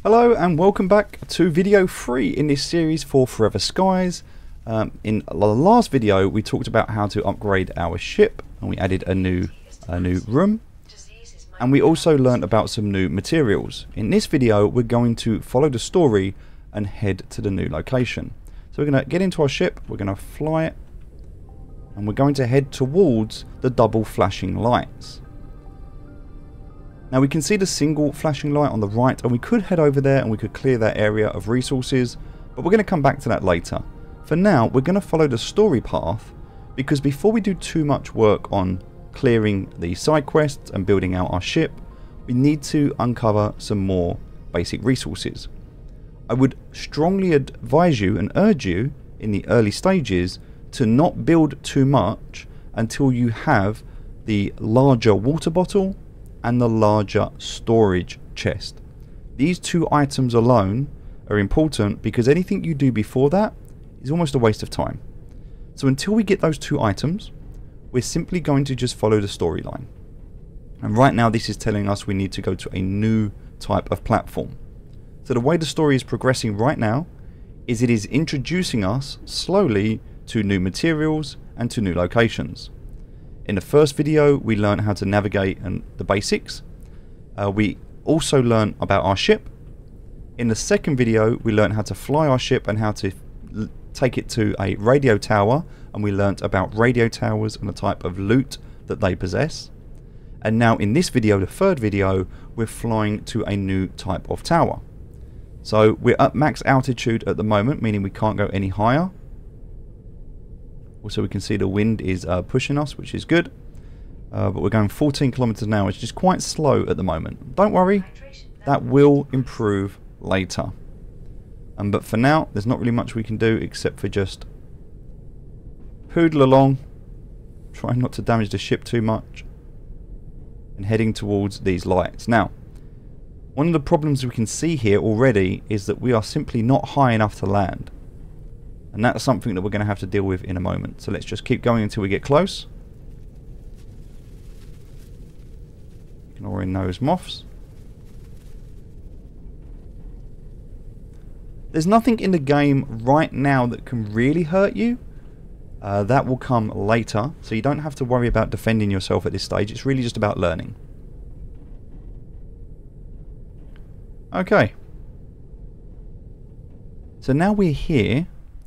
Hello and welcome back to video 3 in this series for Forever Skies. In the last video we talked about how to upgrade our ship and we added a new room, and we also learned about some new materials. In this video we're going to follow the story and head to the new location. So we're going to get into our ship, we're going to fly it, and we're going to head towards the double flashing lights. Now we can see the single flashing light on the right, and we could head over there and we could clear that area of resources, but we're going to come back to that later. For now we're going to follow the story path, because before we do too much work on clearing the side quests and building out our ship, we need to uncover some more basic resources. I would strongly advise you and urge you in the early stages to not build too much until you have the larger water bottle and the larger storage chest. These two items alone are important, because anything you do before that is almost a waste of time. So until we get those two items, we're simply going to just follow the storyline. And right now this is telling us we need to go to a new type of platform. So the way the story is progressing right now is it is introducing us slowly to new materials and to new locations. In the first video we learned how to navigate and the basics. We also learned about our ship. In the second video we learned how to fly our ship and how to take it to a radio tower, and we learnt about radio towers and the type of loot that they possess. And now in this video, the third video, we're flying to a new type of tower. So we're at max altitude at the moment, meaning we can't go any higher. Also we can see the wind is pushing us, which is good, but we're going 14 kilometers an hour, which is quite slow at the moment. Don't worry, that will improve later. But for now there's not really much we can do except for just poodle along, trying not to damage the ship too much, and heading towards these lights. Now one of the problems we can see here already is that we are simply not high enough to land. And that's something that we're going to have to deal with in a moment. So let's just keep going until we get close. Ignoring those moths. There's nothing in the game right now that can really hurt you. That will come later. So you don't have to worry about defending yourself at this stage. It's really just about learning. Okay. So now we're here.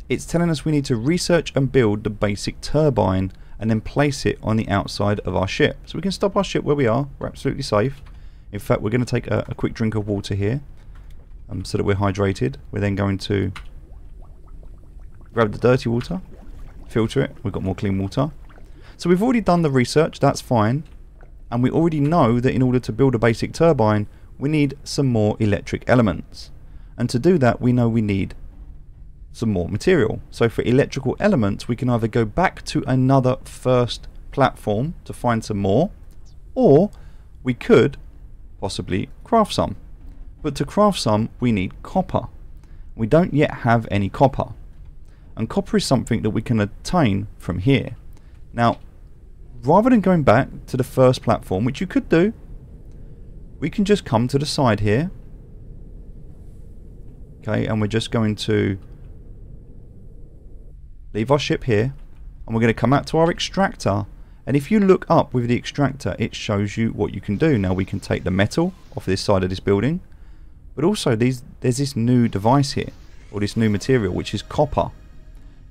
It's telling us we need to research and build the basic turbine and then place it on the outside of our ship. So we can stop our ship where we are. We're absolutely safe. In fact, we're going to take a quick drink of water here so that we're hydrated. We're then going to grab the dirty water, filter it. We've got more clean water. So we've already done the research. That's fine. And we already know that in order to build a basic turbine, we need some more electric elements. And to do that, we know we need some more material. So for electrical elements we can either go back to another first platform to find some more, or we could possibly craft some. But to craft some we need copper. We don't yet have any copper, and copper is something that we can obtain from here. Now rather than going back to the first platform, which you could do, we can just come to the side here. Okay, and we're just going to leave our ship here, and we're going to come out to our extractor, and if you look up with the extractor it shows you what you can do. Now we can take the metal off this side of this building, but also there's this new device here, or this new material, which is copper,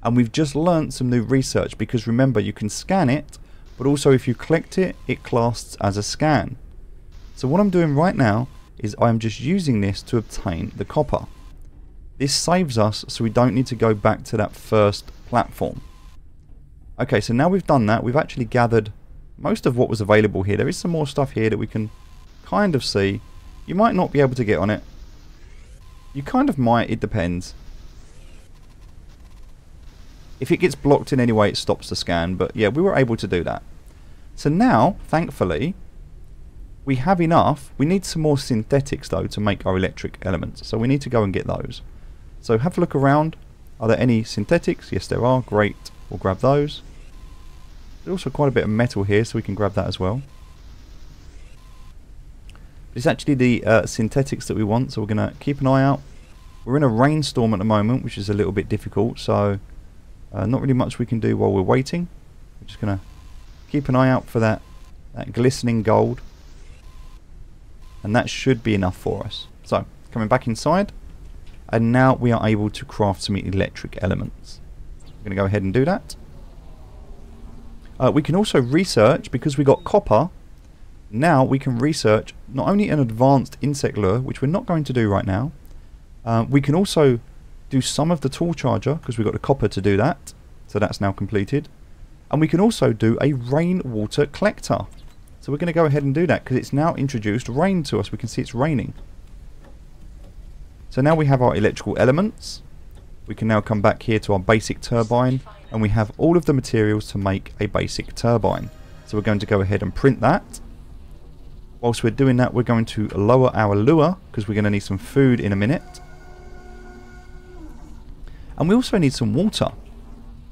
and we've just learnt some new research, because remember you can scan it, but also if you collect it, it classed as a scan. So what I'm doing right now is I'm just using this to obtain the copper. This saves us, so we don't need to go back to that first platform. Okay, so now we've done that, we've actually gathered most of what was available here. There is some more stuff here that we can kind of see. You might not be able to get on it. You kind of might, it depends. If it gets blocked in any way it stops the scan, but yeah, we were able to do that. So now, thankfully, we have enough. We need some more synthetics though to make our electric elements, so we need to go and get those. So have a look around. Are there any synthetics? Yes there are. Great. We'll grab those. There's also quite a bit of metal here, so we can grab that as well. It's actually the synthetics that we want, so we're going to keep an eye out. We're in a rainstorm at the moment, which is a little bit difficult, so not really much we can do while we're waiting. We're just going to keep an eye out for that glistening gold. And that should be enough for us. So, coming back inside. And now we are able to craft some electric elements. We're going to go ahead and do that. We can also research, because we got copper. Now we can research not only an advanced insect lure, which we're not going to do right now. We can also do some of the tool charger, because we've got the copper to do that. So that's now completed. And we can also do a rainwater collector. So we're going to go ahead and do that, because it's now introduced rain to us. We can see it's raining. So now we have our electrical elements. We can now come back here to our basic turbine, and we have all of the materials to make a basic turbine. So we're going to go ahead and print that. Whilst we're doing that, we're going to lower our lure, because we're going to need some food in a minute. And we also need some water.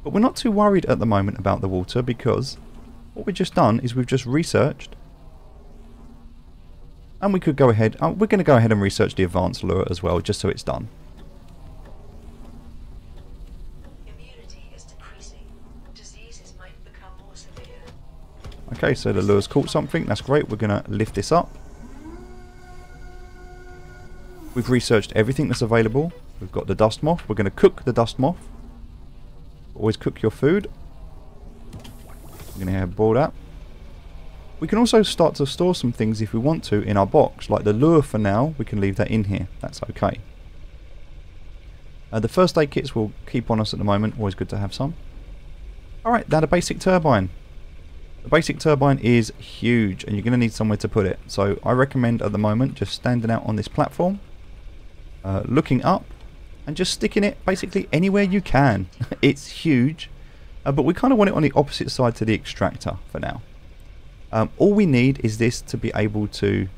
But we're not too worried at the moment about the water, because what we've just done is we've just researched. And we could go ahead, we're going to go ahead and research the advanced lure as well, just so it's done. Immunity is decreasing. Diseases might become more severe. Okay, so the lure's caught something, that's great. We're going to lift this up. We've researched everything that's available. We've got the dust moth. We're going to cook the dust moth. Always cook your food. We're going to boil that. We can also start to store some things if we want to in our box, like the lure for now. We can leave that in here, that's okay. The first aid kits will keep on us at the moment, always good to have some. Alright, now the basic turbine. The basic turbine is huge, and you're going to need somewhere to put it. So I recommend at the moment just standing out on this platform, looking up, and just sticking it basically anywhere you can. It's huge, but we kind of want it on the opposite side to the extractor for now. All we need is this to be able to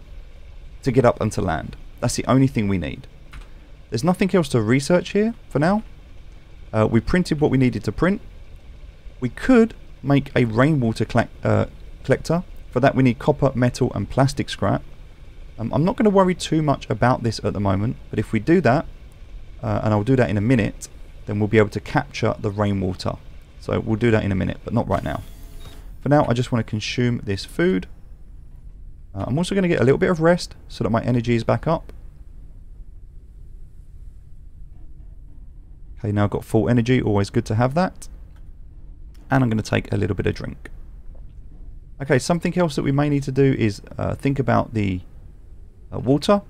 get up and to land. That's the only thing we need. There's nothing else to research here for now. We printed what we needed to print. We could make a rainwater collector. For that we need copper, metal and plastic scrap. I'm not going to worry too much about this at the moment, but if we do that, and I'll do that in a minute, then we'll be able to capture the rainwater. So we'll do that in a minute, but not right now. For now, I just want to consume this food. I'm also going to get a little bit of rest so that my energy is back up. Okay, now I've got full energy, always good to have that. And I'm going to take a little bit of drink. Okay, something else that we may need to do is think about the water.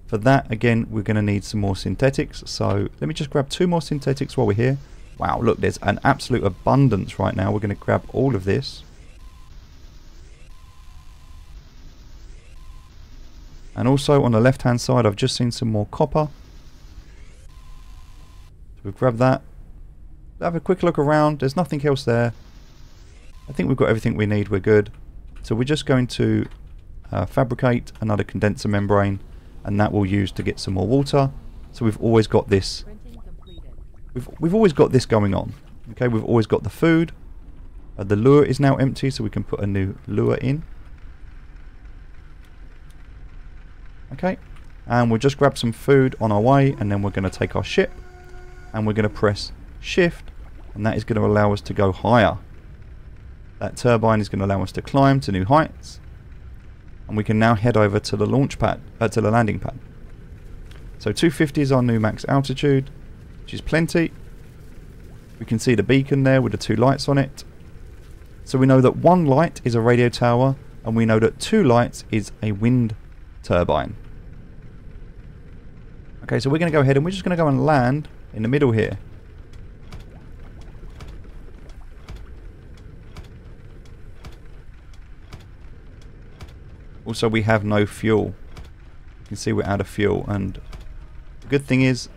For that, again, we're going to need some more synthetics. So let me just grab 2 more synthetics while we're here. Wow, look, there's an absolute abundance right now. We're going to grab all of this. And also on the left hand side, I've just seen some more copper. So we've grabbed that. Have a quick look around. There's nothing else there. I think we've got everything we need. We're good. So we're just going to fabricate another condenser membrane, and that we'll use to get some more water. So we've always got this. We've always got this going on. Okay, we've always got the food. The lure is now empty, so we can put a new lure in. Okay, and we'll just grab some food on our way, and then we're going to take our ship, and we're going to press shift, and that is going to allow us to go higher. That turbine is going to allow us to climb to new heights, and we can now head over to the launch pad, to the landing pad. So 250 is our new max altitude, which is plenty. We can see the beacon there with the 2 lights on it. So we know that 1 light is a radio tower, and we know that 2 lights is a wind turbine. Okay, so we're going to go ahead and we're just going to go and land in the middle here. Also, we have no fuel. You can see we're out of fuel, and the good thing is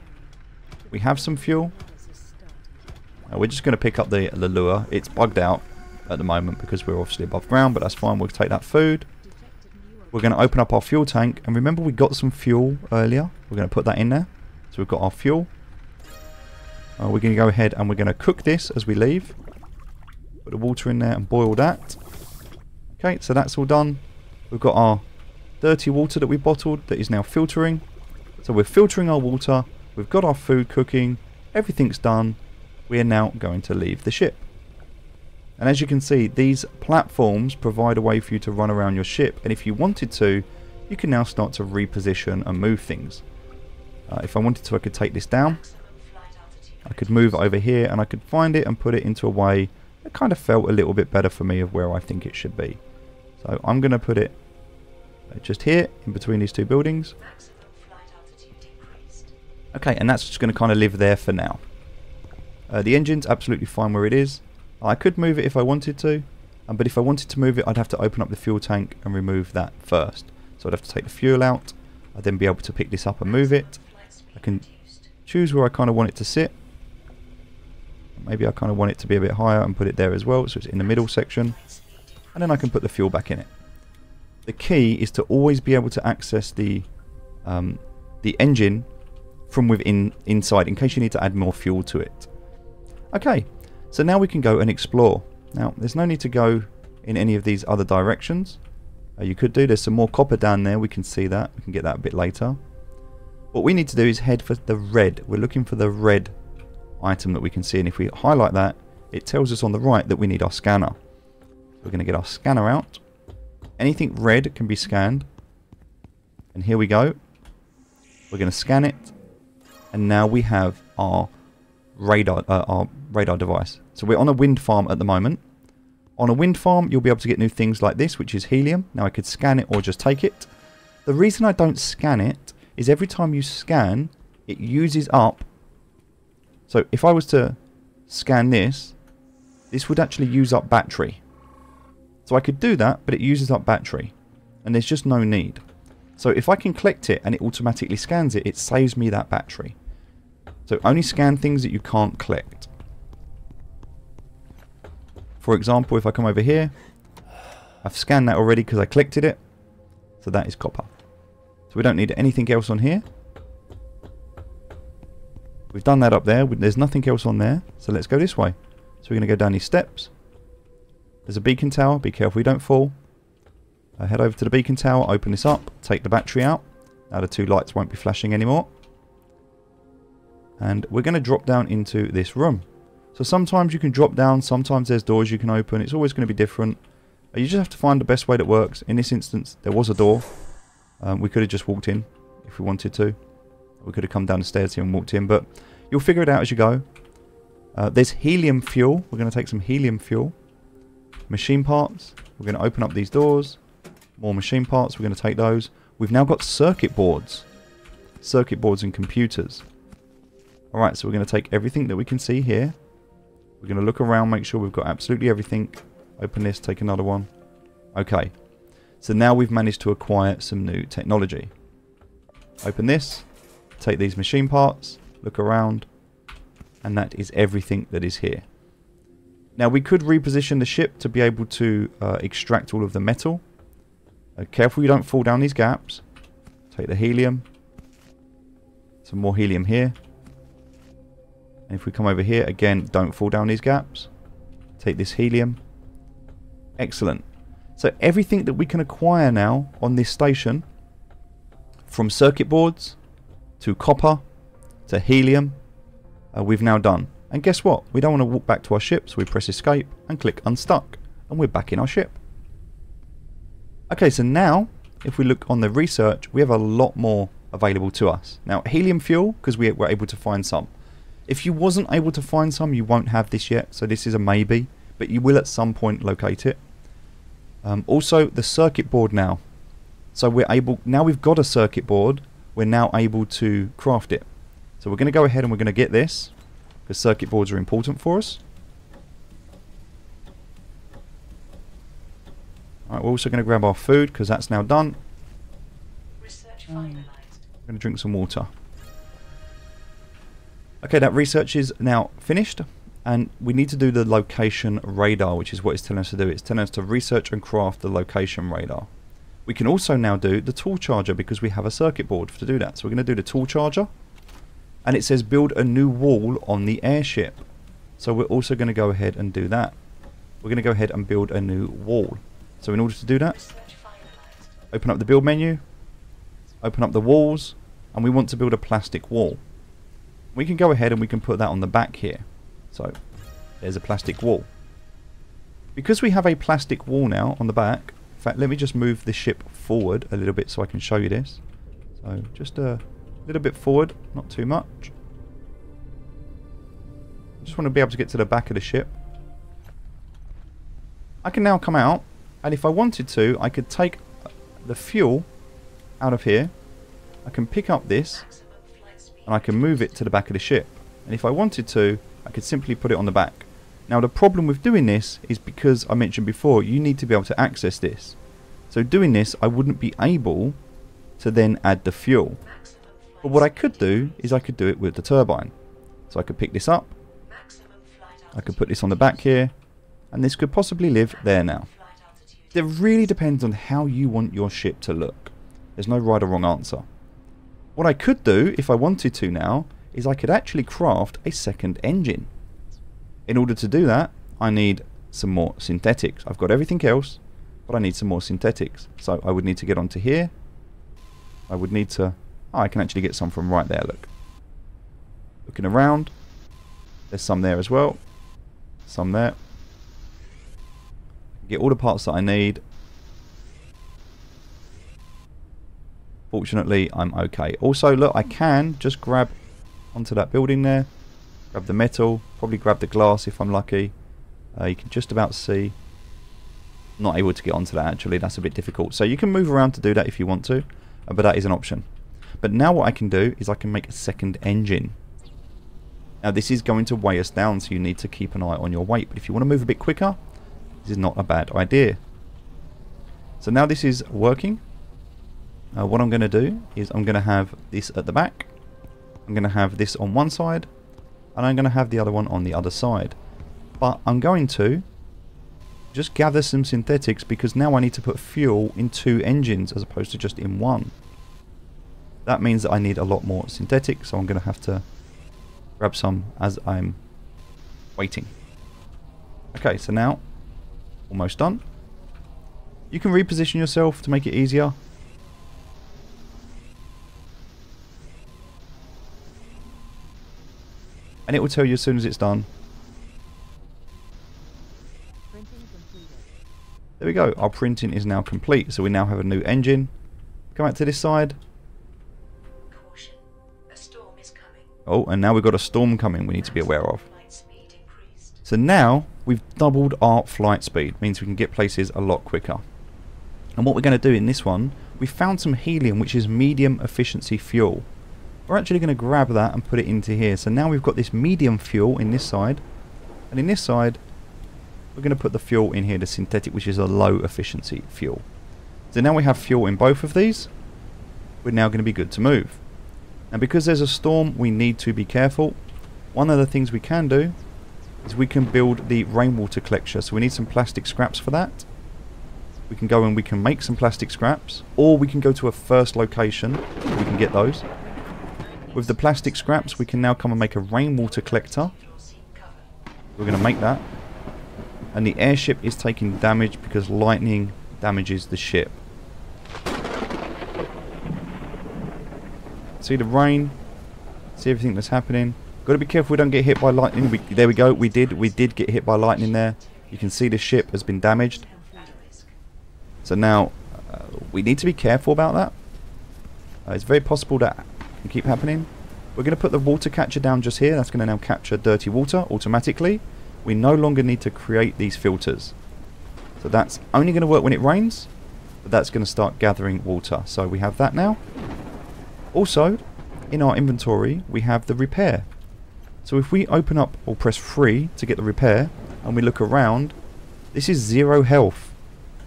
we have some fuel. We're just going to pick up the lure. It's bugged out at the moment because we're obviously above ground, but that's fine. We'll take that food. We're going to open up our fuel tank, and remember we got some fuel earlier. We're going to put that in there. So we've got our fuel. We're going to go ahead and we're going to cook this as we leave. Put the water in there and boil that. Okay, so that's all done. We've got our dirty water that we bottled that is now filtering. So we're filtering our water, we've got our food cooking, everything's done. We are now going to leave the ship. And as you can see, these platforms provide a way for you to run around your ship, and if you wanted to, you can now start to reposition and move things. If I wanted to, I could take this down. I could move it over here and I could find it and put it into a way that kind of felt a little bit better for me of where I think it should be. So I'm going to put it just here in between these two buildings. Okay, and that's just going to kind of live there for now. The engine's absolutely fine where it is. I could move it if I wanted to, but if I wanted to move it, I'd have to open up the fuel tank and remove that first. So I'd have to take the fuel out. I'd then be able to pick this up and move it. I can choose where I kind of want it to sit. Maybe I kind of want it to be a bit higher and put it there as well, so it's in the middle section. And then I can put the fuel back in it. The key is to always be able to access the engine from within inside, in case you need to add more fuel to it. Okay, so now we can go and explore. Now, there's no need to go in any of these other directions. You could do, there's some more copper down there, we can see that. We can get that a bit later. What we need to do is head for the red. We're looking for the red item that we can see, and if we highlight that, it tells us on the right that we need our scanner. We're going to get our scanner out. Anything red can be scanned, and here we go. We're going to scan it, and now we have our radar device. So we're on a wind farm at the moment. On a wind farm, you'll be able to get new things like this, which is helium. Now I could scan it or just take it. The reason I don't scan it is every time you scan, it uses up. So if I was to scan this, this would actually use up battery. So I could do that, but it uses up battery, and there's just no need. So if I can collect it and it automatically scans it, it saves me that battery. So only scan things that you can't collect. For example, if I come over here, I've scanned that already because I collected it. So that is copper. So we don't need anything else on here. We've done that up there. There's nothing else on there. So let's go this way. So we're going to go down these steps. There's a beacon tower. Be careful you don't fall. Head over to the beacon tower. Open this up. Take the battery out. Now the two lights won't be flashing anymore. And we're going to drop down into this room. So sometimes you can drop down. Sometimes there's doors you can open. It's always going to be different. You just have to find the best way that works. In this instance, there was a door. We could have just walked in if we wanted to. We could have come down the stairs here and walked in, but you'll figure it out as you go. There's helium fuel. We're going to take some helium fuel. Machine parts. We're going to open up these doors. More machine parts. We're going to take those. We've now got circuit boards. Circuit boards and computers. Alright, so we're going to take everything that we can see here. We're going to look around, make sure we've got absolutely everything. Open this, take another one. Okay. So now we've managed to acquire some new technology. Open this. Take these machine parts, look around, and that is everything that is here. Now we could reposition the ship to be able to extract all of the metal. Careful you don't fall down these gaps. Take the helium. Some more helium here. And if we come over here, again, don't fall down these gaps. Take this helium. Excellent. So everything that we can acquire now on this station, from circuit boards to copper, to helium, we've now done. And guess what? We don't want to walk back to our ship, so we press escape and click unstuck, and we're back in our ship. Okay, so now, if we look on the research, we have a lot more available to us. Now, helium fuel, because we were able to find some. If you wasn't able to find some, you won't have this yet, so this is a maybe, but you will at some point locate it. Also, the circuit board now. So we're able, now we've got a circuit board, we're now able to craft it. So we're going to go ahead and we're going to get this, because circuit boards are important for us. Alright, we're also going to grab our food, because that's now done. Research finalized. I'm going to drink some water. Okay, that research is now finished, and we need to do the location radar, which is what it's telling us to do. It's telling us to research and craft the location radar. We can also now do the tool charger because we have a circuit board to do that. So we're going to do the tool charger, and it says build a new wall on the airship. So we're also going to go ahead and do that. We're going to go ahead and build a new wall. So in order to do that, Open up the build menu. Open up the walls. And we want to build a plastic wall. We can go ahead and we can put that on the back here. So there's a plastic wall. Because we have a plastic wall now on the back. In fact, let me just move the ship forward a little bit so I can show you this. So just a little bit forward, not too much. Just want to be able to get to the back of the ship. I can now come out, and if I wanted to, I could take the fuel out of here. I can pick up this, and I can move it to the back of the ship. And if I wanted to, I could simply put it on the back. Now the problem with doing this is because I mentioned before, you need to be able to access this. So doing this, I wouldn't be able to then add the fuel. But what I could do is I could do it with the turbine. So I could pick this up. I could put this on the back here. And this could possibly live there now. It really depends on how you want your ship to look. There's no right or wrong answer. What I could do, if I wanted to now, is I could actually craft a second engine. In order to do that, I need some more synthetics. I've got everything else, but I need some more synthetics. So I would need to get onto here. I would need to... Oh, I can actually get some from right there, look. Looking around. There's some there as well. Some there. Get all the parts that I need. Fortunately, I'm okay. Also, look, I can just grab onto that building there. Grab the metal. Probably grab the glass if I'm lucky. You can just about see. Not able to get onto that actually. That's a bit difficult. So you can move around to do that if you want to. But that is an option. But now what I can do is I can make a second engine. Now this is going to weigh us down, so you need to keep an eye on your weight. But if you want to move a bit quicker, this is not a bad idea. So now this is working. What I'm going to do is I'm going to have this at the back. I'm going to have this on one side. And I'm going to have the other one on the other side. But I'm going to just gather some synthetics because now I need to put fuel in 2 engines as opposed to just in 1. That means that I need a lot more synthetics, so I'm going to have to grab some as I'm waiting. Okay, so now almost done. You can reposition yourself to make it easier. And it will tell you as soon as it's done. There we go, our printing is now complete. So we now have a new engine. Come out to this side. Caution. A storm is coming. Oh, and now we've got a storm coming we need to be aware of. So now we've doubled our flight speed. Means we can get places a lot quicker. And what we're going to do in this one, we found some helium, which is medium efficiency fuel. We're actually going to grab that and put it into here. So now we've got this medium fuel in this side. And in this side, we're going to put the fuel in here, the synthetic, which is a low efficiency fuel. So now we have fuel in both of these. We're now going to be good to move. And because there's a storm, we need to be careful. One of the things we can do is we can build the rainwater collector. So we need some plastic scraps for that. We can go and we can make some plastic scraps. Or we can go to a first location. We can get those. With the plastic scraps, we can now come and make a rainwater collector. We're going to make that. And the airship is taking damage because lightning damages the ship. See the rain. See everything that's happening. Got to be careful we don't get hit by lightning. There we go. We did get hit by lightning there. You can see the ship has been damaged. So now we need to be careful about that. It's very possible that can keep happening. We're going to put the water catcher down just here. That's going to now capture dirty water automatically. We no longer need to create these filters. So that's only going to work when it rains, but that's going to start gathering water. So we have that now. Also, in our inventory, we have the repair. So if we open up or press 3 to get the repair, and we look around, this is 0 health.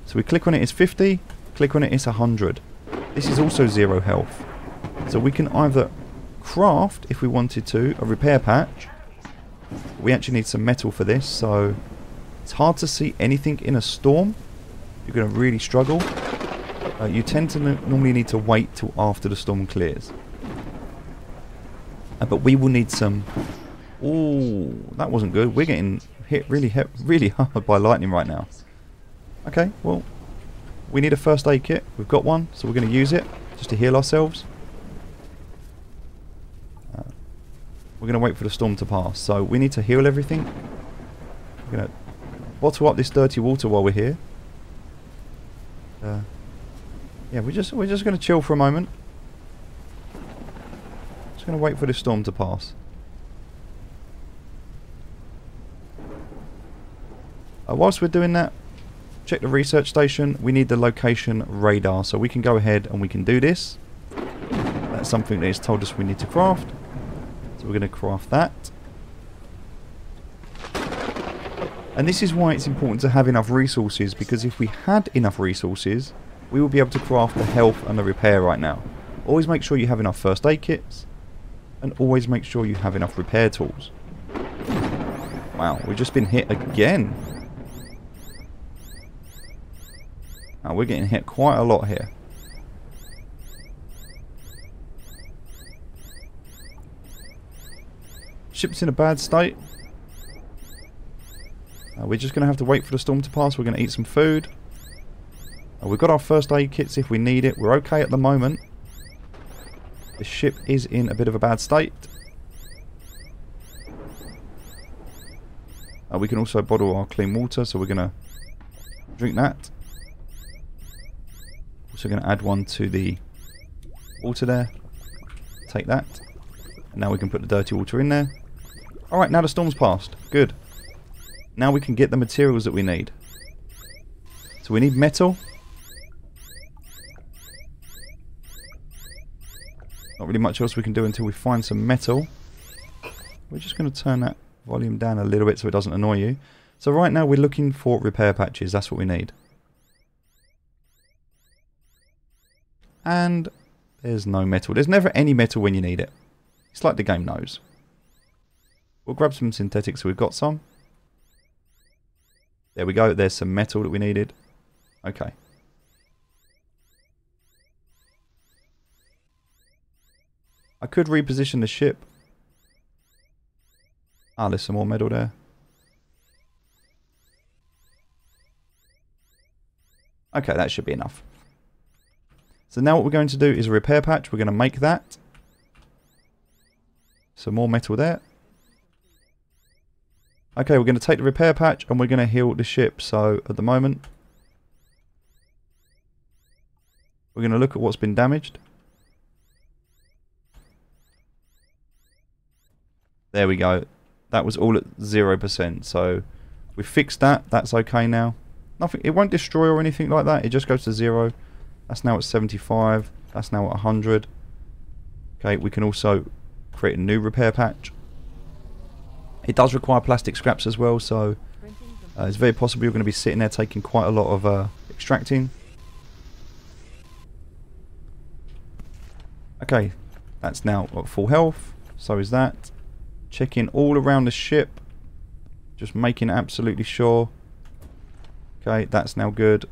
So we click on it, it's 50, click on it, it's 100. This is also 0 health. So we can either craft, if we wanted to, a repair patch. We actually need some metal for this, so it's hard to see anything in a storm. You're going to really struggle. You tend to normally need to wait till after the storm clears. But we will need some... Ooh, that wasn't good. We're getting hit really hard by lightning right now. Okay, well, we need a first aid kit. We've got one, so we're going to use it just to heal ourselves. We're going to wait for the storm to pass. So we need to heal everything. We're going to bottle up this dirty water while we're here. Yeah, we're just going to chill for a moment. Just going to wait for the storm to pass. Whilst we're doing that, check the research station. We need the location radar, so we can go ahead and we can do this. That's something that it's told us we need to craft. So we're going to craft that. And this is why it's important to have enough resources, because if we had enough resources, we will be able to craft the health and the repair right now. Always make sure you have enough first aid kits, and always make sure you have enough repair tools. Wow, we've just been hit again. Now we're getting hit quite a lot here. Ship's in a bad state. We're just going to have to wait for the storm to pass. We're going to eat some food. We've got our first aid kits if we need it. We're okay at the moment. The ship is in a bit of a bad state. We can also bottle our clean water, so we're going to drink that. Also going to add one to the water there. Take that. And now we can put the dirty water in there. Alright, now the storm's passed. Good. Now we can get the materials that we need. So we need metal. Not really much else we can do until we find some metal. We're just going to turn that volume down a little bit so it doesn't annoy you. So right now we're looking for repair patches. That's what we need. And there's no metal. There's never any metal when you need it. It's like the game knows. We'll grab some synthetics so we've got some. There we go. There's some metal that we needed. Okay. I could reposition the ship. Ah, there's some more metal there. Okay, that should be enough. So now what we're going to do is a repair patch. We're going to make that. Some more metal there. Okay, we're going to take the repair patch and we're going to heal the ship. So at the moment, we're going to look at what's been damaged. There we go. That was all at 0%. So we fixed that. That's okay now. Nothing. It won't destroy or anything like that. It just goes to 0. That's now at 75. That's now at 100. Okay, we can also create a new repair patch. It does require plastic scraps as well, so it's very possible you're going to be sitting there taking quite a lot of extracting. Okay, that's now at full health. So is that. Checking all around the ship. Just making absolutely sure. Okay, that's now good.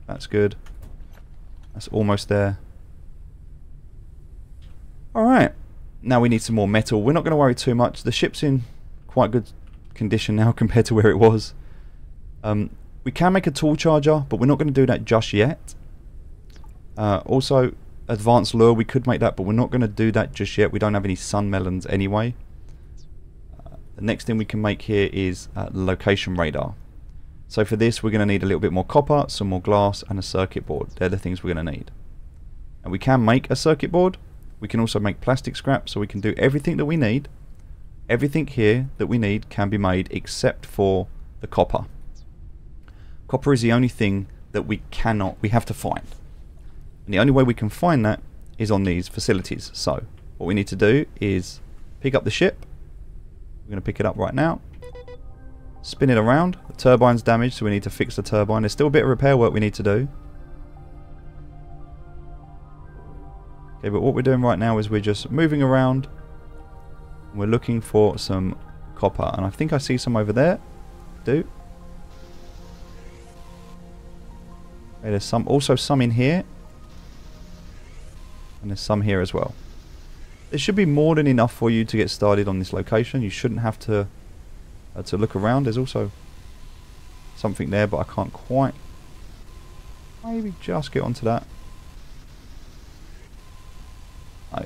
That's good. That's almost there. Alright. Now we need some more metal. We're not going to worry too much. The ship's in quite good condition now compared to where it was. We can make a tool charger, but we're not going to do that just yet. Also, advanced lure, we could make that, but we're not going to do that just yet. We don't have any sun melons anyway. The next thing we can make here is the location radar. So for this we're going to need a little bit more copper, some more glass and a circuit board. They're the things we're going to need. And we can make a circuit board. We can also make plastic scrap, so we can do everything that we need. Everything here that we need can be made except for the copper. Copper is the only thing that we have to find. And the only way we can find that is on these facilities. So what we need to do is pick up the ship. We're going to pick it up right now. Spin it around. The turbine's damaged, so we need to fix the turbine. There's still a bit of repair work we need to do. Okay, but what we're doing right now is we're just moving around. And we're looking for some copper. And I think I see some over there. Okay, there's also some in here. And there's some here as well. There should be more than enough for you to get started on this location. You shouldn't have to look around. There's also something there, but I can't quite... Maybe just get onto that.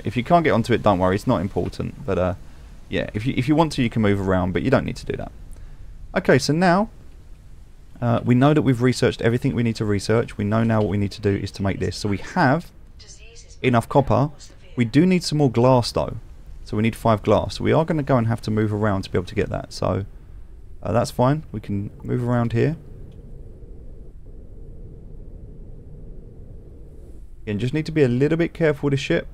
If you can't get onto it, don't worry, it's not important. But yeah, if you want to, you can move around, but you don't need to do that. Okay, so now we know that we've researched everything we need to research. We know now what we need to do is to make this. So we have enough copper. We do need some more glass though. So we need 5 glass. So we are going to go and have to move around to be able to get that. So that's fine. We can move around here. Again, just need to be a little bit careful with the ship.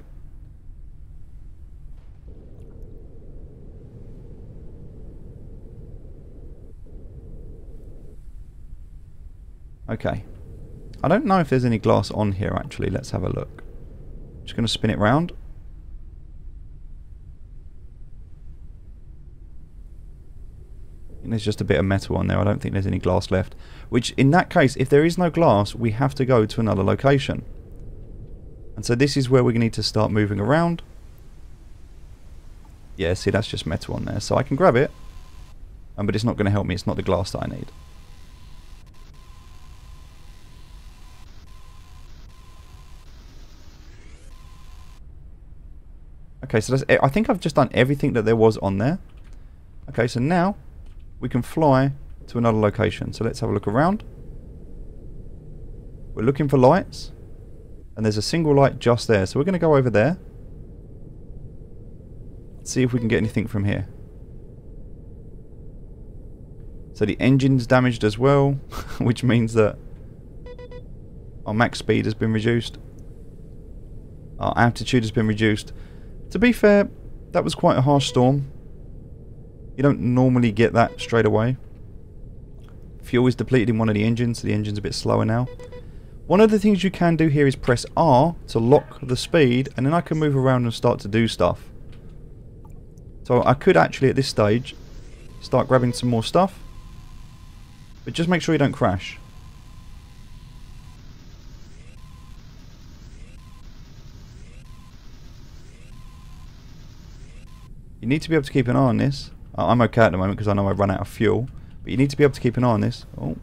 Okay. I don't know if there's any glass on here actually. Let's have a look. Just going to spin it round. And there's just a bit of metal on there. I don't think there's any glass left. Which in that case, if there is no glass, we have to go to another location. And so this is where we need to start moving around. Yeah, see, that's just metal on there. So I can grab it. But it's not going to help me. It's not the glass that I need. Okay, so that's, I think I've just done everything that there was on there. Okay, so now we can fly to another location. So let's have a look around. We're looking for lights. And there's a single light just there. So we're going to go over there. See if we can get anything from here. So the engine's damaged as well. Which means that our max speed has been reduced. Our altitude has been reduced. To be fair, that was quite a harsh storm. You don't normally get that straight away. Fuel is depleted in one of the engines, so the engine's a bit slower now. One of the things you can do here is press R to lock the speed, and then I can move around and start to do stuff. So I could actually at this stage start grabbing some more stuff. But just make sure you don't crash. You need to be able to keep an eye on this. I'm okay at the moment because I know I've run out of fuel. But you need to be able to keep an eye on this. Oh,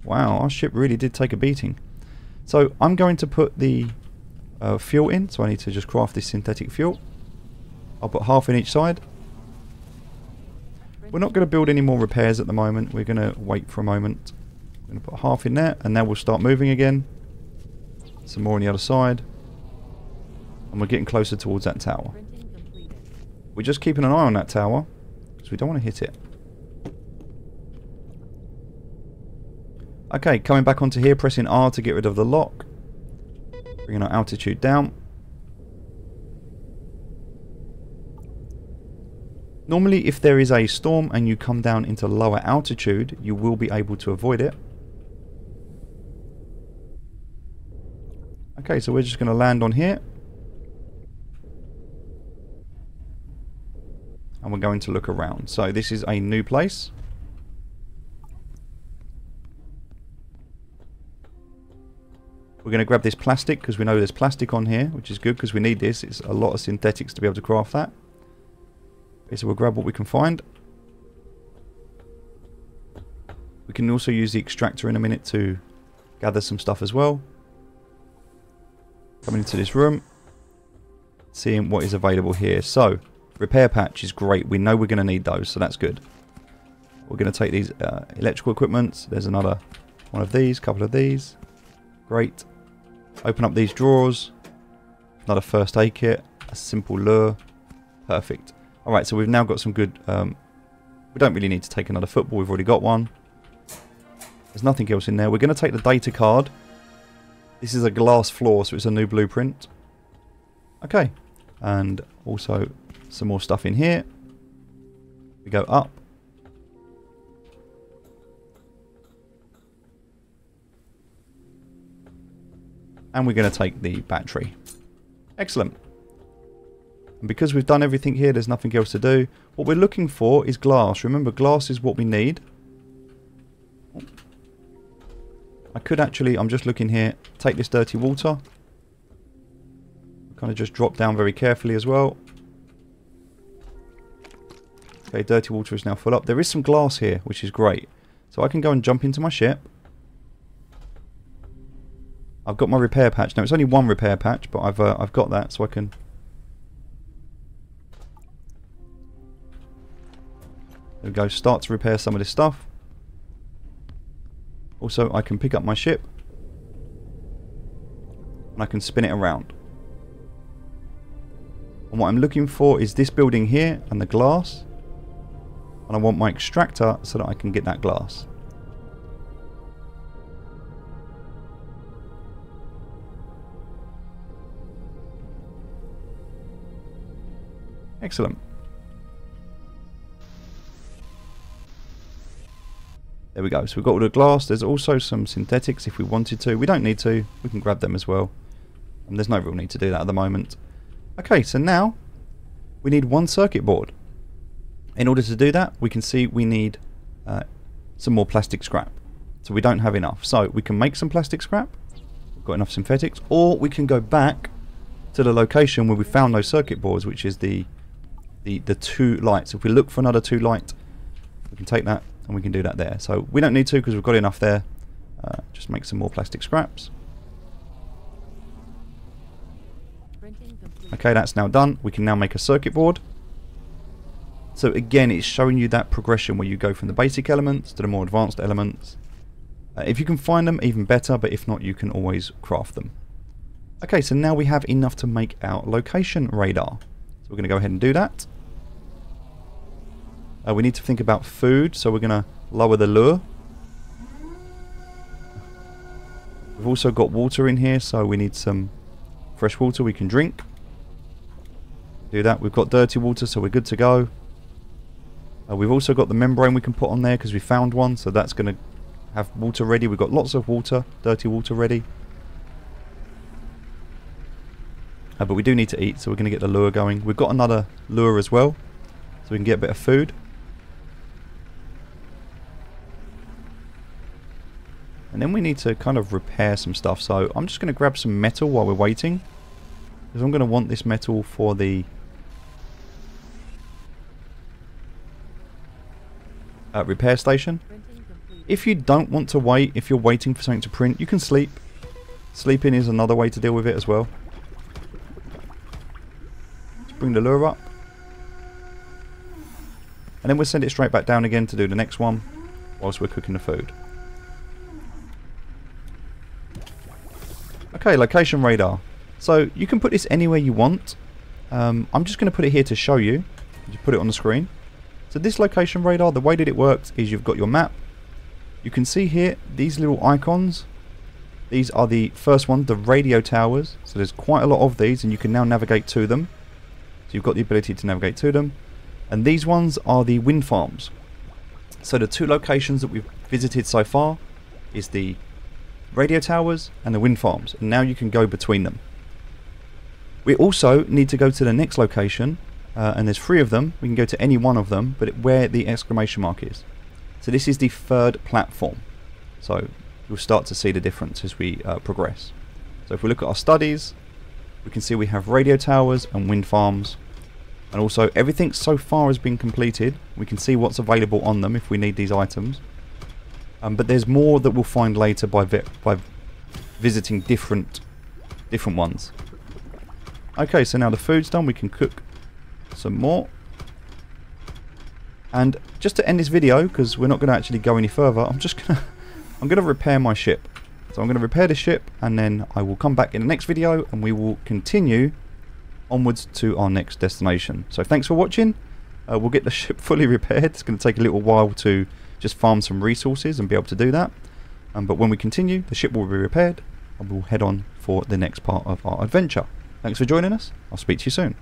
wow, our ship really did take a beating. So I'm going to put the fuel in. So I need to just craft this synthetic fuel. I'll put half in each side. We're not going to build any more repairs at the moment. We're going to wait for a moment. I'm going to put half in there. And now we'll start moving again. Some more on the other side. And we're getting closer towards that tower. We're just keeping an eye on that tower. Because we don't want to hit it. Okay, coming back onto here, pressing R to get rid of the lock. Bringing our altitude down. Normally, if there is a storm and you come down into lower altitude, you will be able to avoid it. Okay, so we're just going to land on here. And we're going to look around. So this is a new place. We're going to grab this plastic because we know there's plastic on here, which is good because we need this. It's a lot of synthetics to be able to craft that. Okay, so we'll grab what we can find. We can also use the extractor in a minute to gather some stuff as well. Coming into this room, seeing what is available here. So, repair patch is great. We know we're going to need those, so that's good. We're going to take these electrical equipments. There's another one of these, couple of these. Great. Open up these drawers. Another first aid kit. A simple lure. Perfect. Alright, so we've now got some good... we don't really need to take another football. We've already got one. There's nothing else in there. We're going to take the data card. This is a glass floor, so it's a new blueprint. Okay. And also some more stuff in here. We go up. And we're going to take the battery. Excellent. And because we've done everything here, there's nothing else to do. What we're looking for is glass. Remember, glass is what we need. I could actually, I'm just looking here, take this dirty water. Kind of just drop down very carefully as well. Okay, dirty water is now full up. There is some glass here, which is great. So I can go and jump into my ship. I've got my repair patch. Now it's only one repair patch, but I've got that, so I can... There we go, start to repair some of this stuff. Also, I can pick up my ship and I can spin it around. And what I'm looking for is this building here and the glass. And I want my extractor so that I can get that glass. Excellent. There we go. So we've got all the glass. There's also some synthetics if we wanted to. We don't need to. We can grab them as well. And there's no real need to do that at the moment. Okay, so now we need one circuit board. In order to do that, we can see we need some more plastic scrap. So we don't have enough. So we can make some plastic scrap. We've got enough synthetics. Or we can go back to the location where we found those circuit boards, which is the 2 lights. If we look for another 2 light, we can take that and we can do that there. So we don't need to because we've got enough there. Just make some more plastic scraps. Okay, that's now done. We can now make a circuit board. So again, it's showing you that progression where you go from the basic elements to the more advanced elements. If you can find them, even better, but if not, you can always craft them. Okay, so now we have enough to make our location radar. So we're going to go ahead and do that. We need to think about food, so we're going to lower the lure. We've also got water in here, so we need some fresh water we can drink. Do that. We've got dirty water, so we're good to go. We've also got the membrane we can put on there because we found one, so that's going to have water ready. We've got lots of water, dirty water ready. But we do need to eat, so we're going to get the lure going. We've got another lure as well, so we can get a bit of food. And then we need to kind of repair some stuff. So I'm just going to grab some metal while we're waiting, because I'm going to want this metal for the repair station. If you don't want to wait, if you're waiting for something to print, you can sleep. Sleeping is another way to deal with it as well. Let's bring the lure up. And then we'll send it straight back down again to do the next one whilst we're cooking the food. Okay, location radar. So you can put this anywhere you want. I'm just going to put it here to show you. Just put it on the screen. So this location radar, the way that it works is you've got your map. You can see here these little icons. These are the first one, the radio towers. So there's quite a lot of these and you can now navigate to them. So you've got the ability to navigate to them. And these ones are the wind farms. So the 2 locations that we've visited so far is the radio towers and the wind farms, and now you can go between them. We also need to go to the next location, and there's 3 of them. We can go to any one of them, but where the exclamation mark is. So this is the 3rd platform. So you'll start to see the difference as we progress. So if we look at our studies, we can see we have radio towers and wind farms, and also everything so far has been completed. We can see what's available on them if we need these items. But there's more that we'll find later by visiting different ones. Okay, so now the food's done, we can cook some more. And just to end this video, because we're not going to actually go any further, I'm going to repair my ship. So I'm going to repair the ship, and then I will come back in the next video, and we will continue onwards to our next destination. So thanks for watching. We'll get the ship fully repaired. It's going to take a little while to just farm some resources and be able to do that. But when we continue, the ship will be repaired and we'll head on for the next part of our adventure. Thanks for joining us. I'll speak to you soon.